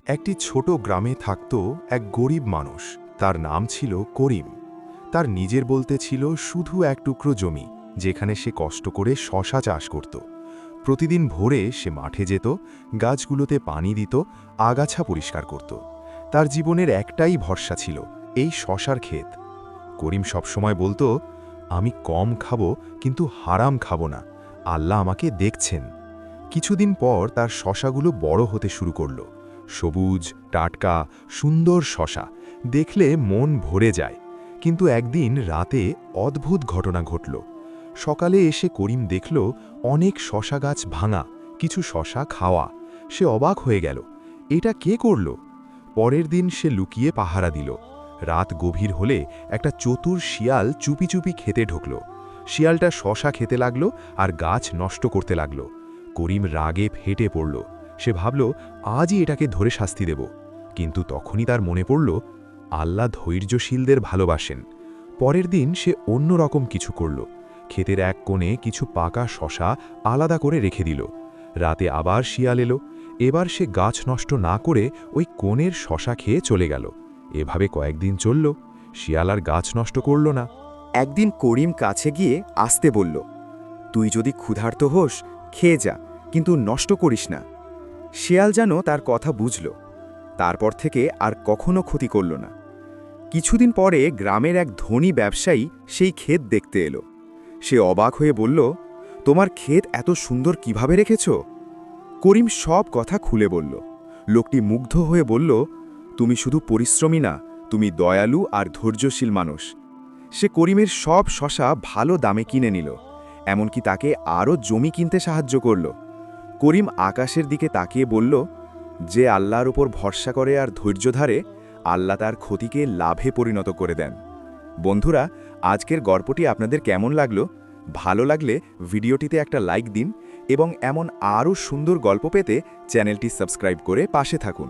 একটি ছোট গ্রামে থাকত এক গরিব মানুষ। তার নাম ছিল করিম। তার নিজের বলতে ছিল শুধু এক টুকরো জমি, যেখানে সে কষ্ট করে শশা চাষ করত। প্রতিদিন ভোরে সে মাঠে যেত, গাছগুলোতে পানি দিত, আগাছা পরিষ্কার করত। তার জীবনের একটাই ভরসা ছিল, এই শশার ক্ষেত। করিম সবসময় বলতো, আমি কম খাবো কিন্তু হারাম খাবো না, আল্লাহ আমাকে দেখছেন। কিছুদিন পর তার শশাগুলো বড় হতে শুরু করল। সবুজ, টাটকা, সুন্দর শশা দেখলে মন ভরে যায়। কিন্তু একদিন রাতে অদ্ভুত ঘটনা ঘটল। সকালে এসে করিম দেখল অনেক শশা গাছ ভাঙা, কিছু শশা খাওয়া। সে অবাক হয়ে গেল, এটা কে করল? পরের দিন সে লুকিয়ে পাহারা দিল। রাত গভীর হলে একটা চতুর শিয়াল চুপি চুপি খেতে ঢুকল। শিয়ালটা শশা খেতে লাগল আর গাছ নষ্ট করতে লাগল। করিম রাগে ফেটে পড়ল। সে ভাবল, আজই এটাকে ধরে শাস্তি দেব। কিন্তু তখনই তার মনে পড়ল, আল্লাহ ধৈর্যশীলদের ভালোবাসেন। পরের দিন সে অন্য রকম কিছু করল। ক্ষেতের এক কোণে কিছু পাকা শশা আলাদা করে রেখে দিল। রাতে আবার শিয়াল এলো। এবার সে গাছ নষ্ট না করে ওই কোণের শশা খেয়ে চলে গেল। এভাবে কয়েকদিন চলল। শিয়াল আর গাছ নষ্ট করল না। একদিন করিম কাছে গিয়ে আসতে বলল, তুই যদি ক্ষুধার্ত হোস খেয়ে যা, কিন্তু নষ্ট করিস না। শিয়াল যেন তার কথা বুঝল। তারপর থেকে আর কখনো ক্ষতি করল না। কিছুদিন পরে গ্রামের এক ধনী ব্যবসায়ী সেই ক্ষেত দেখতে এলো। সে অবাক হয়ে বলল, তোমার ক্ষেত এত সুন্দর কিভাবে রেখেছ? করিম সব কথা খুলে বলল। লোকটি মুগ্ধ হয়ে বলল, তুমি শুধু পরিশ্রমী না, তুমি দয়ালু আর ধৈর্যশীল মানুষ। সে করিমের সব শশা ভালো দামে কিনে নিল, এমনকি তাকে আরও জমি কিনতে সাহায্য করল। করিম আকাশের দিকে তাকিয়ে বলল, যে আল্লাহর উপর ভরসা করে আর ধৈর্য ধরে, আল্লাহ তার ক্ষতিকে লাভে পরিণত করে দেন। বন্ধুরা, আজকের গল্পটি আপনাদের কেমন লাগলো? ভালো লাগলে ভিডিওটিতে একটা লাইক দিন এবং এমন আরও সুন্দর গল্প পেতে চ্যানেলটি সাবস্ক্রাইব করে পাশে থাকুন।